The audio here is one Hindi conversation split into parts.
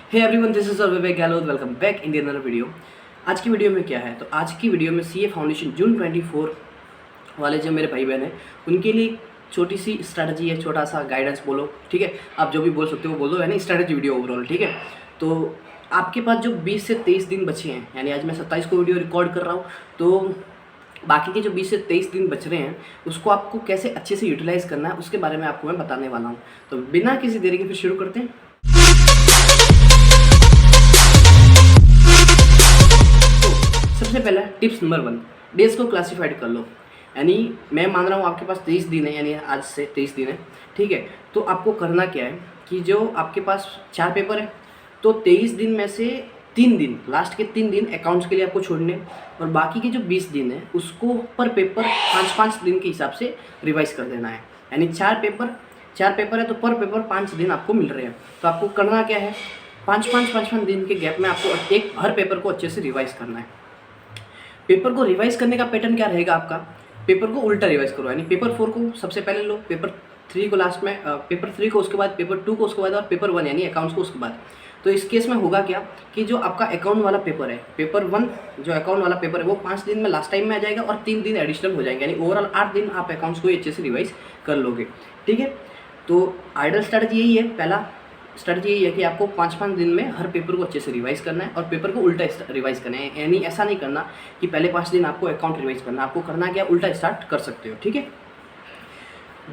Hey everyone, this is Vivek Gehlot. Welcome back in another video. आज की वीडियो में क्या है, तो आज की वीडियो में सीए फाउंडेशन जून 24 वाले जो मेरे भाई बहन हैं उनके लिए छोटी सी स्ट्रैटेजी है, छोटा सा गाइडेंस बोलो, ठीक है। आप जो भी बोल सकते हो बोल दो, यानी स्ट्रैटेजी वीडियो ओवरऑल, ठीक है। तो आपके पास जो 20 से 23 दिन बचे हैं, यानी आज मैं 27 को वीडियो रिकॉर्ड कर रहा हूँ, तो बाकी के जो 20 से 23 दिन बच रहे हैं उसको आपको कैसे अच्छे से यूटिलाइज़ करना है उसके बारे में आपको मैं बताने वाला हूँ। तो बिना किसी देरी के फिर शुरू करते हैं। सबसे पहला टिप्स नंबर 1, डेज को क्लासिफाइड कर लो। यानी मैं मान रहा हूँ आपके पास 23 दिन है, यानी आज से 23 दिन है, ठीक है। तो आपको करना क्या है कि जो आपके पास 4 पेपर है, तो 23 दिन में से 3 दिन, लास्ट के 3 दिन अकाउंट्स के लिए आपको छोड़ने, और बाकी के जो 20 दिन है उसको पर पेपर 5-5 दिन के हिसाब से रिवाइज कर देना है। यानी 4 पेपर है तो पर पेपर 5 दिन आपको मिल रहे हैं। तो आपको करना क्या है, 5-5 दिन के गैप में आपको एक हर पेपर को अच्छे से रिवाइज करना है। पेपर को रिवाइज करने का पैटर्न क्या रहेगा आपका, पेपर को उल्टा रिवाइज करो। यानी पेपर 4 को सबसे पहले लो, पेपर 3 को लास्ट में, पेपर 3 को उसके बाद, पेपर 2 को उसके बाद, और पेपर 1 यानी अकाउंट्स को उसके बाद। तो इस केस में होगा क्या कि जो आपका अकाउंट वाला पेपर है, पेपर 1 जो अकाउंट वाला पेपर है वो 5 दिन में लास्ट टाइम में आ जाएगा और 3 दिन एडिशनल हो जाएंगे, यानी ओवरऑल 8 दिन आप अकाउंट्स को अच्छे से रिवाइज कर लोगे, ठीक है। तो आइडियल स्ट्रैटेजी यही है, पहला स्ट्रैटेजी यही है कि आपको 5-5 दिन में हर पेपर को अच्छे से रिवाइज करना है और पेपर को उल्टा रिवाइज करना है। यानी ऐसा नहीं करना कि पहले 5 दिन आपको अकाउंट रिवाइज करना, आपको करना क्या, उल्टा स्टार्ट कर सकते हो, ठीक है।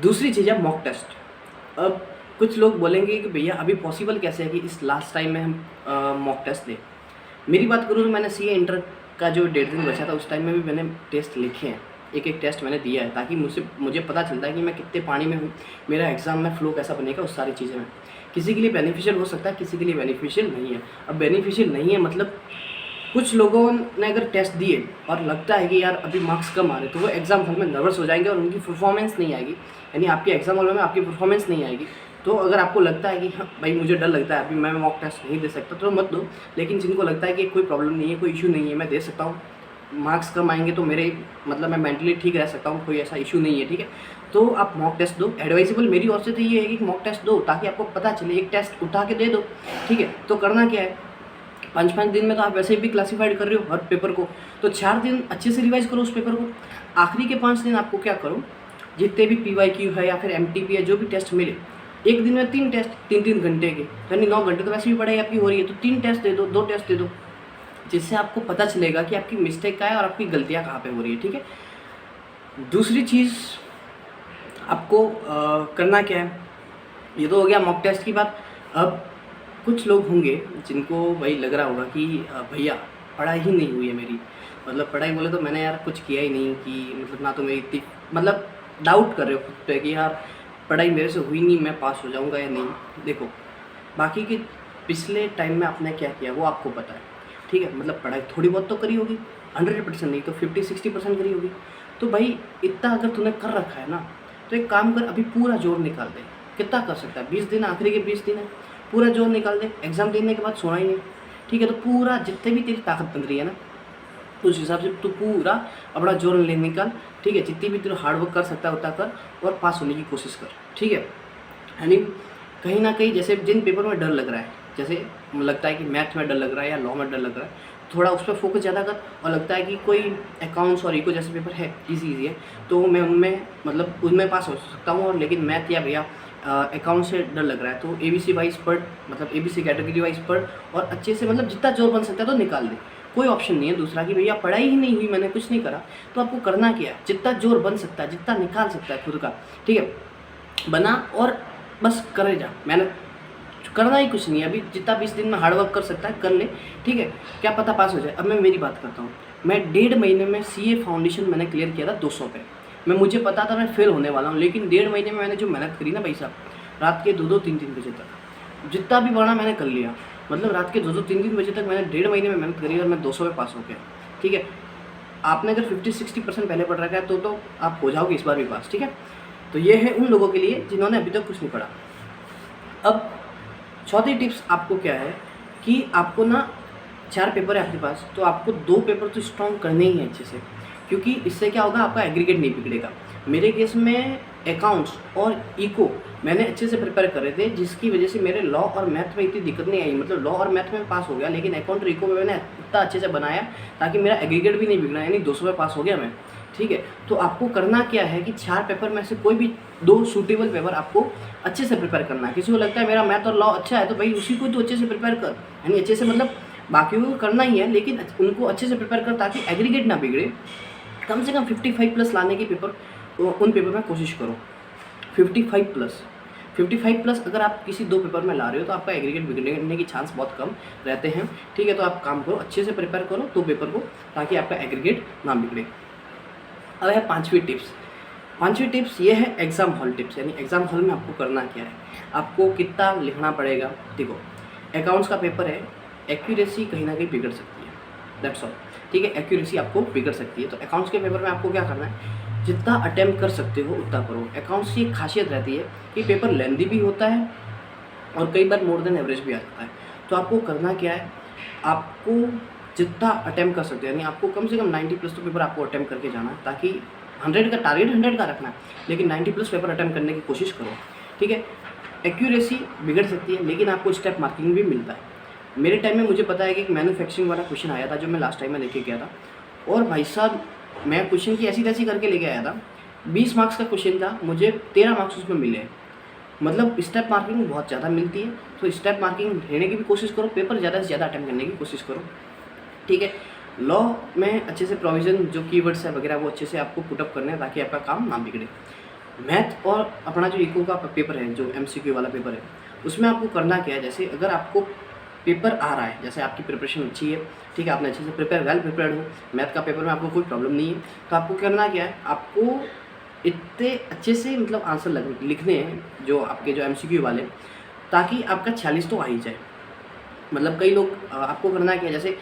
दूसरी चीज़ है मॉक टेस्ट। अब कुछ लोग बोलेंगे कि भैया अभी पॉसिबल कैसे है कि इस लास्ट टाइम में हम मॉक टेस्ट दें। मेरी बात करूँ तो मैंने सीए इंटर का जो 1.5 दिन बचा था उस टाइम में भी मैंने टेस्ट लिखे हैं, एक टेस्ट मैंने दिया है, ताकि मुझे पता चलता है कि मैं कितने पानी में हूँ, मेरा एग्ज़ाम में फ्लो कैसा बनेगा, उस सारी चीज़ें में। किसी के लिए बेनिफिशियल हो सकता है, किसी के लिए बेनिफिशियल नहीं है। अब बेनिफिशियल नहीं है मतलब कुछ लोगों ने अगर टेस्ट दिए और लगता है कि यार अभी मार्क्स कम आ रहे, तो वो एग्ज़ाम हॉल में नर्वस हो जाएंगे और उनकी परफॉर्मेंस नहीं आएगी, यानी आपकी एग्ज़ाम हॉल में आपकी परफॉर्मेंस नहीं आएगी। तो अगर आपको लगता है कि हाँ भाई मुझे डर लगता है अभी मैं मॉक टेस्ट नहीं दे सकता, तो मत दो। लेकिन जिनको लगता है कि कोई प्रॉब्लम नहीं है, कोई इशू नहीं है, मैं दे सकता हूँ, मार्क्स कम आएंगे तो मेरे मतलब मैं मेंटली ठीक रह सकता हूँ, कोई ऐसा इशू नहीं है, ठीक है, तो आप मॉक टेस्ट दो। एडवाइजेबल मेरी ओर से तो ये है कि मॉक टेस्ट दो ताकि आपको पता चले, एक टेस्ट उठा के दे दो, ठीक है। तो करना क्या है, 5-5 दिन में तो आप वैसे भी क्लासीफाइड कर रहे हो हर पेपर को, तो 4 दिन अच्छे से रिवाइज करो उस पेपर को। आखिरी के 5 दिन आपको क्या करो, जितने भी PYQ है या फिर MTP है, जो भी टेस्ट मिले, एक दिन में 3 टेस्ट 3-3 घंटे के, यानी 9 घंटे तो वैसे भी पढ़ाई आपकी हो रही है, तो 3 टेस्ट दे दो, 2 टेस्ट दे दो, जिससे आपको पता चलेगा कि आपकी मिस्टेक क्या है और आपकी गलतियाँ कहाँ पे हो रही है, ठीक है। दूसरी चीज़ आपको करना क्या है, ये तो हो गया मॉक टेस्ट की बात। अब कुछ लोग होंगे जिनको भाई लग रहा होगा कि भैया पढ़ाई ही नहीं हुई है मेरी, मतलब पढ़ाई बोले तो मैंने यार कुछ किया ही नहीं, कि मतलब ना तो मेरी इतनी, मतलब डाउट कर रहे हो खुद पे कि यार पढ़ाई मेरे से हुई नहीं, मैं पास हो जाऊंगा या नहीं। देखो, बाकी के पिछले टाइम में आपने क्या किया वो आपको पता है, ठीक है। मतलब पढ़ाई थोड़ी बहुत तो करी होगी, 100% नहीं तो 50-60% करी होगी। तो भाई इतना अगर तूने कर रखा है ना, तो एक काम कर, अभी पूरा जोर निकाल दे। कितना कर सकता है, 20 दिन, आखिरी के 20 दिन है, पूरा जोर निकाल दे। एग्ज़ाम देने के बाद सोना ही नहीं, ठीक है। तो पूरा जितने भी तेरी ताकत बन रही है ना, उस हिसाब से तू पूरा अपना जोर ले निकाल, ठीक है। जितनी भी तेरा हार्डवर्क कर सकता है उतना कर और पास होने की कोशिश कर, ठीक है। यानी कहीं ना कहीं जैसे जिन पेपर में डर लग रहा है, जैसे लगता है कि मैथ में डर लग रहा है या लॉ में डर लग रहा है, थोड़ा उस पर फोकस ज़्यादा कर। और लगता है कि कोई अकाउंट्स और इको जैसे पेपर है इजी है, तो मैं उनमें मतलब उनमें पास हो सकता हूँ, और लेकिन मैथ या भैया अकाउंट से डर लग रहा है, तो ABC वाइज पढ़, मतलब ABC कैटेगरी वाइज पढ़ और अच्छे से, मतलब जितना जोर बन सकता है तो निकाल दे। कोई ऑप्शन नहीं है दूसरा कि भैया पढ़ाई ही नहीं हुई, मैंने कुछ नहीं करा। तो आपको करना क्या है, जितना जोर बन सकता है, जितना निकाल सकता है खुद का, ठीक है, बना और बस करे जा। मैंने करना ही कुछ नहीं है, अभी जितना 20 दिन में हार्डवर्क कर सकता है कर ले, ठीक है, क्या पता पास हो जाए। अब मैं मेरी बात करता हूँ, मैं 1.5 महीने में सीए फाउंडेशन मैंने क्लियर किया था 200 पे। मुझे पता था मैं फेल होने वाला हूँ, लेकिन 1.5 महीने में मैंने जो मेहनत करी ना भाई साहब, रात के 2-2 3-3 बजे तक जितना भी बढ़ा मैंने कर लिया। मतलब रात के 2-2 3-3 बजे तक मैंने 1.5 महीने में मेहनत करी और मैं 200 पे पास हो गया, ठीक है। आपने अगर 50-60% पहले पढ़ रखा है तो आप हो जाओगे इस बार भी पास, ठीक है। तो ये है उन लोगों के लिए जिन्होंने अभी तक कुछ नहीं पढ़ा। अब चौथी टिप्स आपको क्या है कि आपको ना 4 पेपर है आपके पास, तो आपको 2 पेपर तो स्ट्रॉन्ग करने ही हैं अच्छे से, क्योंकि इससे क्या होगा, आपका एग्रीगेट नहीं बिगड़ेगा। मेरे केस में अकाउंट्स और इको मैंने अच्छे से प्रिपेयर करे थे, जिसकी वजह से मेरे लॉ और मैथ में इतनी दिक्कत नहीं आई। मतलब लॉ और मैथ में पास हो गया, लेकिन अकाउंट और इको में मैंने इतना अच्छे से बनाया ताकि मेरा एग्रीगेट भी नहीं बिगड़ा, यानी 200 में पास हो गया मैं। ठीक है, तो आपको करना क्या है कि 4 पेपर में से कोई भी 2 सूटेबल पेपर आपको अच्छे से प्रिपेयर करना है। किसी को लगता है मेरा मैथ और लॉ अच्छा है तो भाई उसी को तो अच्छे से प्रिपेयर कर, यानी अच्छे से मतलब बाकी को करना ही है, लेकिन उनको अच्छे से प्रिपेयर कर ताकि एग्रीगेट ना बिगड़े। कम से कम 55 प्लस लाने की पेपर उन पेपर में कोशिश करो। 55 प्लस अगर आप किसी 2 पेपर में ला रहे हो तो आपका एग्रीगेट बिगड़ने की चांस बहुत कम रहते हैं। ठीक है, तो आप काम करो, अच्छे से प्रिपेयर करो 2 पेपर को, ताकि आपका एग्रीगेट ना बिगड़े। अब है 5वीं टिप्स। 5वीं टिप्स ये है एग्ज़ाम हॉल टिप्स, यानी एग्ज़ाम हॉल में आपको करना क्या है, आपको कितना लिखना पड़ेगा। देखो, अकाउंट्स का पेपर है, एक्यूरेसी कहीं ना कहीं बिगड़ सकती है, दैट्स ऑल। ठीक है, एक्यूरेसी आपको बिगड़ सकती है, तो अकाउंट्स के पेपर में आपको क्या करना है, जितना अटैम्प्ट कर सकते हो उतना करो। अकाउंट्स की एक खासियत रहती है कि पेपर लेंदी भी होता है और कई बार मोर देन एवरेज भी आता है। तो आपको करना क्या है, आपको जितना अटैम्प्ट कर सकते हो, यानी आपको कम से कम 90 प्लस तो पेपर आपको अटैम्प्ट करके जाना है, ताकि 100 का टारगेट 100 का रखना है, लेकिन 90 प्लस पेपर अटैम्प्ट करने की कोशिश करो। ठीक है, एक्यूरेसी बिगड़ सकती है, लेकिन आपको स्टेप मार्किंग भी मिलता है। मेरे टाइम में मुझे पता है कि एक मैन्युफैक्चरिंग वाला क्वेश्चन आया था जो मैं लास्ट टाइम में लेके गया था, और भाई साहब मैं क्वेश्चन की ऐसी तैसी करके लेके आया था। 20 मार्क्स का क्वेश्चन था, मुझे 13 मार्क्स उसमें मिले। मतलब स्टेप मार्किंग बहुत ज़्यादा मिलती है, तो स्टेप मार्किंग लेने की भी कोशिश करो, पेपर ज़्यादा से ज़्यादा अटैम्प्ट करने की कोशिश करो। ठीक है, लॉ में अच्छे से प्रोविज़न जो कीवर्ड्स है वगैरह वो अच्छे से आपको पुटअप करने हैं ताकि आपका काम ना बिगड़े। मैथ और अपना जो इको का पेपर है, जो MCQ वाला पेपर है, उसमें आपको करना क्या है, जैसे अगर आपको पेपर आ रहा है, जैसे आपकी प्रिपरेशन अच्छी है, ठीक है, आपने अच्छे से वेल प्रिपेयर्ड हो, मैथ का पेपर में आपको कोई प्रॉब्लम नहीं है, तो आपको करना क्या है, आपको इतने अच्छे से मतलब आंसर लिखने हैं जो आपके जो MCQ वाले, ताकि आपका 46 तो आ ही जाए। मतलब कई लोग आपको करना क्या है, जैसे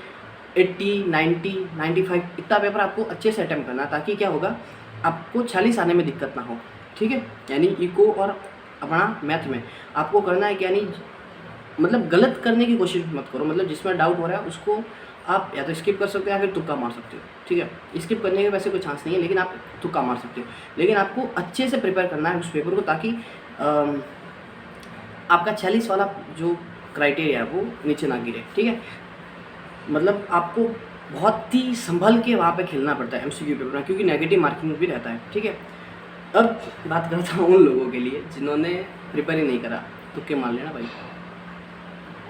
80, 90, 95 इतना पेपर आपको अच्छे से अटैम्प्ट करना है, ताकि क्या होगा, आपको 46 आने में दिक्कत ना हो। ठीक है, यानी इको और अपना मैथ में आपको करना है कि यानी मतलब गलत करने की कोशिश मत करो। मतलब जिसमें डाउट हो रहा है उसको आप या तो स्किप कर सकते हो या फिर तुक्का मार सकते हो। ठीक है, स्किप करने के वैसे कोई चांस नहीं है, लेकिन आप तुक्का मार सकते हो। लेकिन आपको अच्छे से प्रिपेयर करना है उस पेपर को, ताकि आपका 46 वाला जो क्राइटेरिया है वो नीचे ना गिरे। ठीक है, मतलब आपको बहुत ही संभल के वहाँ पे खेलना पड़ता है MCQ पेपर में, क्योंकि नेगेटिव मार्किंग भी रहता है। ठीक है, अब बात करता हूँ उन लोगों के लिए जिन्होंने प्रिपेयर ही नहीं करा, तुक्के मार लेना भाई,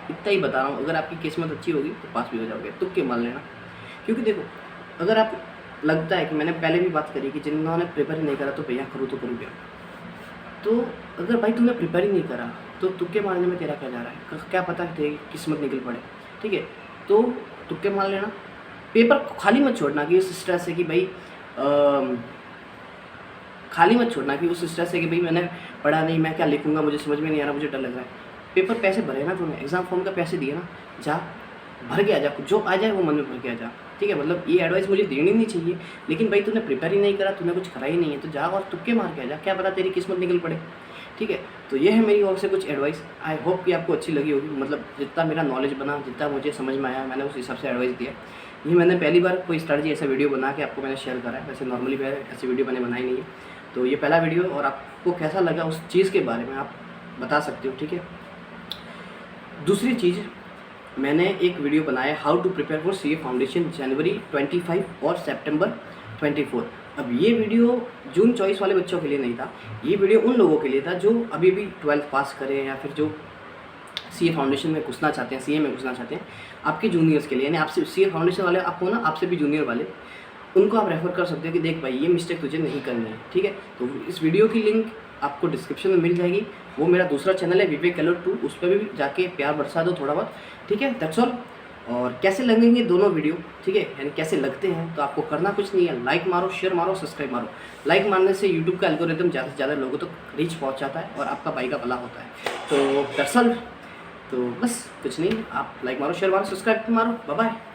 इतना ही बता रहा हूँ। अगर आपकी किस्मत अच्छी होगी तो पास भी हो जाओगे, तुक्के मार लेना। क्योंकि देखो, अगर आप लगता है कि मैंने पहले भी बात करी कि जिन्होंने प्रिपेयर ही नहीं करा तो भैया करूँ तो करूँ क्या। तो अगर भाई तूने प्रिपेयर ही नहीं करा तो तुक्के मारने में तेरा क्या जा रहा है, क्या पता तेरी किस्मत निकल पड़े। ठीक है, तो तुक्के मार लेना, पेपर खाली मत छोड़ना कि उस स्ट्रेस से कि भाई खाली मत छोड़ना कि उस स्ट्रेस से कि भाई मैंने पढ़ा नहीं, मैं क्या लिखूंगा, मुझे समझ में नहीं आ रहा, मुझे डर लग रहा है। पेपर पैसे भरे ना तूने, एग्ज़ाम फॉर्म का पैसे दिए ना, जा भर के आ जा, जो आ जाए वो मन में भर के आ जा। ठीक है, मतलब ये एडवाइस मुझे देनी नहीं चाहिए, लेकिन भाई तूने प्रिपेयर ही नहीं करा, तूने कुछ करा ही नहीं है, तो जा और तुक्के मार के आ जा, क्या पता तेरी किस्मत निकल पड़े। ठीक है, तो ये है मेरी ओर से कुछ एडवाइस। आई होप कि आपको अच्छी लगी होगी। मतलब जितना मेरा नॉलेज बना, जितना मुझे समझ में आया, मैंने उस हिसाब से एडवाइस दिया। ये मैंने पहली बार कोई स्ट्रैटेजी ऐसा वीडियो बना के आपको मैंने शेयर करा है, वैसे नॉर्मली मैं ऐसी वीडियो मैंने बनाई नहीं है। तो ये पहला वीडियो, और आपको कैसा लगा उस चीज़ के बारे में आप बता सकते हो। ठीक है, दूसरी चीज़, मैंने एक वीडियो बनाया how to prepare for CA foundation जनवरी 25 और सितंबर 24। अब ये वीडियो जून 24 वाले बच्चों के लिए नहीं था, ये वीडियो उन लोगों के लिए था जो अभी भी 12th पास करें या फिर जो CA फाउंडेशन में घुसना चाहते हैं, CA में घुसना चाहते हैं। आपके जूनियर्स के लिए, यानी आपसे CA फाउंडेशन वाले आपको ना, आपसे भी जूनियर वाले, उनको आप रेफ़र कर सकते हो कि देख भाई ये मिस्टेक तुझे नहीं करनी है। ठीक है, तो इस वीडियो की लिंक आपको डिस्क्रिप्शन में मिल जाएगी। वो मेरा दूसरा चैनल है विवेक गहलोत 2, उस पर भी जाके प्यार बरसा दो थोड़ा बहुत। ठीक है, दैट्स ऑल। और कैसे लगेंगे दोनों वीडियो, ठीक है, यानी कैसे लगते हैं, तो आपको करना कुछ नहीं है, लाइक मारो, शेयर मारो, सब्सक्राइब मारो। लाइक मारने से यूट्यूब का एल्गोरिदम ज़्यादा से ज़्यादा लोगों तक रीच पहुँचाता है और आपका भाई का भला होता है। तो दैट्स ऑल। तो बस कुछ नहीं, आप लाइक मारो, शेयर मारो, सब्सक्राइब मारो। Bye bye.